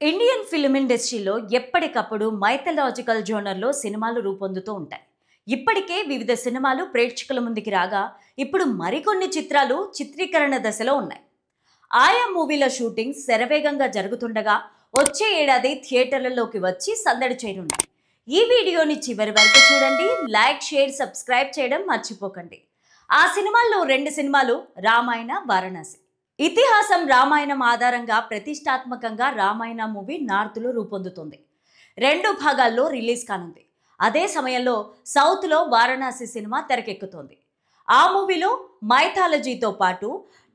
Indian film ఇండస్ట్రీలో ఎప్పటికప్పుడు mythological జోనర్లో సినిమాలు రూపొందుతూ ఉంటాయి. ఇప్పటికే వివిధ సినిమాలు ప్రేక్షకుల ముందుకి రాగా ఇప్పుడు మరికొన్ని చిత్రాలు చిత్రీకరణ దశలో ఉన్నాయి. ఆయా మూవీల షూటింగ్ శరవేగంగా జరుగుతుండగా వచ్చే ఏడాది థియేటర్లలోకి వచ్చి సందడి చేయనున్నాయి. ఈ వీడియోని చివరి వరకు చూడండి. లైక్, షేర్, సబ్స్క్రైబ్ చేయడం మర్చిపోకండి. ఆ సినిమాల్లో 2 సినిమాలు రామాయణ, వారణాసి. ఇతిహాసం రామాయణం ఆధారంగా ప్రతిష్టాత్మకంగా రామాయణ మూవీ నార్త్లో రూపొందుతుంది. 2 భాగాల్లో రిలీజ్ కానుంది. అదే సమయంలో సౌత్లో వారణాసి సినిమా తెరకెక్కుతోంది. ఆ మూవీలో మైథాలజీతో పాటు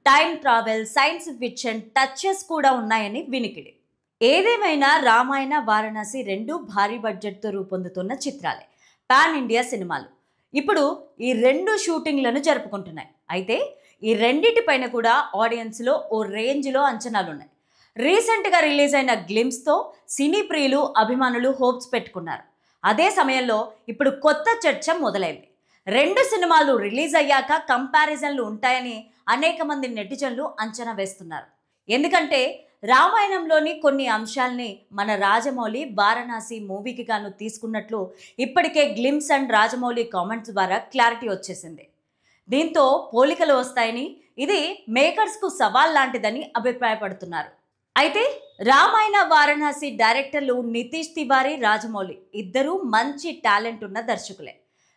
time travel, science fiction touches కూడా ఉన్నాయని వినికిడి. ఏదేమైనా రామాయణ, వారణాసి 2 భారీ బడ్జెట్తో రూపొందుతున్న చిత్రాలే, పాన్ ఇండియా సినిమాలు. ఇప్పుడు ఈ 2 షూటింగ్లను జరుపుకుంటున్నాయి. అయితే ఈ రెండిటిపైన కూడా ఆడియన్స్లో ఓ రేంజ్లో అంచనాలున్నాయి. రీసెంట్గా రిలీజ్ అయిన గ్లిమ్స్తో సినీ ప్రియులు, అభిమానులు హోప్స్ పెట్టుకున్నారు. అదే సమయంలో ఇప్పుడు కొత్త చర్చ మొదలైంది. 2 సినిమాలు రిలీజ్ అయ్యాక కంపారిజన్లు ఉంటాయని అనేక మంది నెటిజన్లు అంచనా వేస్తున్నారు. ఎందుకంటే రామాయణంలోని కొన్ని అంశాల్ని మన రాజమౌళి వారణాసి మూవీకి గాను తీసుకున్నట్లు ఇప్పటికే గ్లిమ్స్ అండ్ రాజమౌళి కామెంట్స్ ద్వారా క్లారిటీ వచ్చేసింది. దీంతో పోలికలు వస్తాయని, ఇది మేకర్స్కు సవాల్ లాంటిదని అభిప్రాయపడుతున్నారు. అయితే రామాయణ, వారణాసి డైరెక్టర్లు నితీష్ తివారీ, రాజమౌళి ఇద్దరూ మంచి టాలెంట్ ఉన్న దర్శకులే.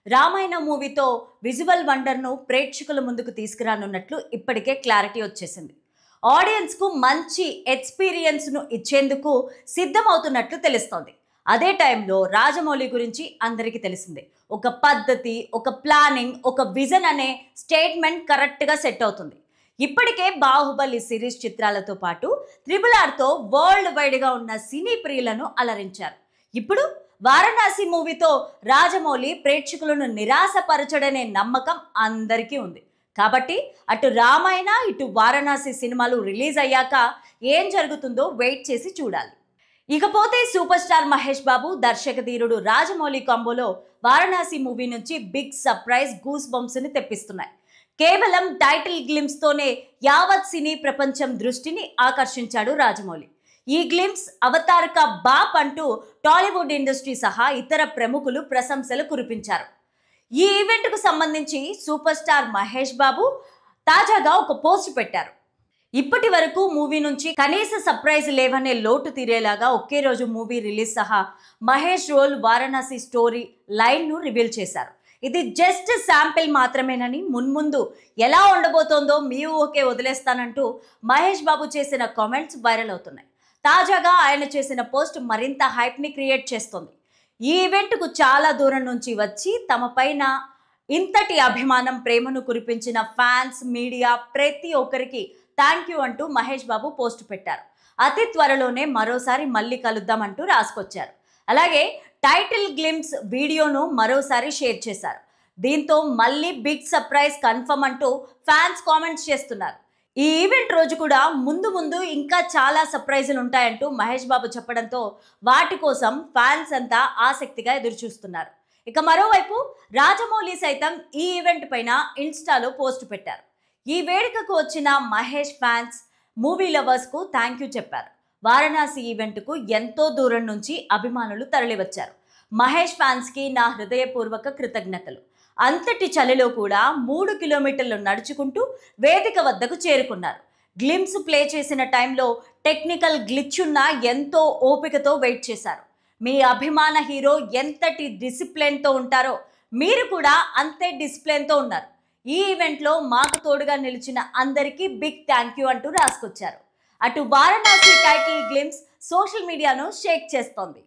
రామాయణ మూవీతో విజువల్ వండర్ను ప్రేక్షకుల ముందుకు తీసుకురానున్నట్లు ఇప్పటికే క్లారిటీ వచ్చేసింది. ఆడియన్స్కు మంచి ఎక్స్పీరియన్స్ను ఇచ్చేందుకు సిద్ధమవుతున్నట్లు తెలుస్తోంది. అదే టైంలో రాజమౌళి గురించి అందరికీ తెలిసిందే. ఒక పద్ధతి, ఒక ప్లానింగ్, ఒక విజన్ అనే స్టేట్మెంట్ కరెక్ట్గా సెట్ అవుతుంది. ఇప్పటికే బాహుబలి సిరీస్ చిత్రాలతో పాటు RRRతో వరల్డ్ వైడ్గా ఉన్న సినీ ప్రియులను అలరించారు. ఇప్పుడు వారణాసి మూవీతో రాజమౌళి ప్రేక్షకులను నిరాశపరచడనే నమ్మకం అందరికీ ఉంది. కాబట్టి అటు రామాయణ, ఇటు వారణాసి సినిమాలు రిలీజ్ అయ్యాక ఏం జరుగుతుందో వెయిట్ చేసి చూడాలి. ఇకపోతే సూపర్ స్టార్ మహేష్ బాబు, దర్శక ధీరుడు రాజమౌళి కాంబోలో వారణాసి మూవీ నుంచి బిగ్ సర్ప్రైజ్, గూస్ బంప్స్ ని తెప్పిస్తున్నాయి. కేవలం టైటిల్ గ్లిమ్స్ తోనే యావత్ సినీ ప్రపంచం దృష్టిని ఆకర్షించాడు రాజమౌళి. ఈ గ్లిమ్స్ అవతార్ కా బాప్ అంటూ టాలీవుడ్ ఇండస్ట్రీ సహా ఇతర ప్రముఖులు ప్రశంసలు కురిపించారు. ఈ ఈవెంట్కు సంబంధించి సూపర్ స్టార్ మహేష్ బాబు తాజాగా ఒక పోస్ట్ పెట్టారు. ఇప్పటి వరకు మూవీ నుంచి కనీస సర్ప్రైజ్ లేవనే లోటు తీరేలాగా ఒకే రోజు మూవీ రిలీజ్ సహా మహేష్ రోల్, వారణాసి స్టోరీ లైన్ను రివీల్ చేశారు. ఇది జస్ట్ శాంపిల్ మాత్రమేనని, మున్ముందు ఎలా ఉండబోతోందో మీ ఊహకే వదిలేస్తానంటూ మహేష్ బాబు చేసిన కామెంట్స్ వైరల్ అవుతున్నాయి. తాజాగా ఆయన చేసిన పోస్ట్ మరింత హైప్ని క్రియేట్ చేస్తోంది. ఈ ఈవెంట్కు చాలా దూరం నుంచి వచ్చి తమ పైన ఇంతటి అభిమానం, ప్రేమను కురిపించిన ఫ్యాన్స్, మీడియా ప్రతి ఒక్కరికి థ్యాంక్ యూ అంటూ మహేష్ బాబు పోస్ట్ పెట్టారు. అతి త్వరలోనే మరోసారి మళ్ళీ కలుద్దామంటూ రాసుకొచ్చారు. అలాగే టైటిల్ గ్లిమ్స్ వీడియోను మరోసారి షేర్ చేశారు. దీంతో మళ్ళీ బిగ్ సర్ప్రైజ్ కన్ఫర్మ్ అంటూ ఫ్యాన్స్ కామెంట్స్ చేస్తున్నారు. ఈ ఈవెంట్ రోజు కూడా ముందు ఇంకా చాలా సర్ప్రైజులు ఉంటాయంటూ మహేష్ బాబు చెప్పడంతో వాటి కోసం ఫ్యాన్స్ అంతా ఆసక్తిగా ఎదురుచూస్తున్నారు. ఇక మరోవైపు రాజమౌళి సైతం ఈ ఈవెంట్ పైన ఇన్స్టాలో పోస్ట్ పెట్టారు. ఈ వేడుకకు వచ్చిన మహేష్ ఫ్యాన్స్, మూవీ లవర్స్కు థ్యాంక్ యూ చెప్పారు. వారణాసి ఈవెంట్కు ఎంతో దూరం నుంచి అభిమానులు తరలివచ్చారు. మహేష్ ఫ్యాన్స్కి నా హృదయపూర్వక కృతజ్ఞతలు. అంతటి చలిలో కూడా 3 కిలోమీటర్లు నడుచుకుంటూ వేదిక వద్దకు చేరుకున్నారు. గ్లిమ్స్ ప్లే చేసిన టైంలో టెక్నికల్ గ్లిచ్ ఉన్నా ఎంతో ఓపికతో వెయిట్ చేశారు. మీ అభిమాన హీరో ఎంతటి డిసిప్లిన్తో ఉంటారో మీరు కూడా అంతే డిసిప్లిన్తో ఉన్నారు. ఈ ఈవెంట్లో మాకు తోడుగా నిలిచిన అందరికీ బిగ్ థ్యాంక్ యూ అంటూ రాసుకొచ్చారు. అటు వారణాసి టైటిల్ గ్లిమ్స్ సోషల్ మీడియాను షేక్ చేస్తోంది.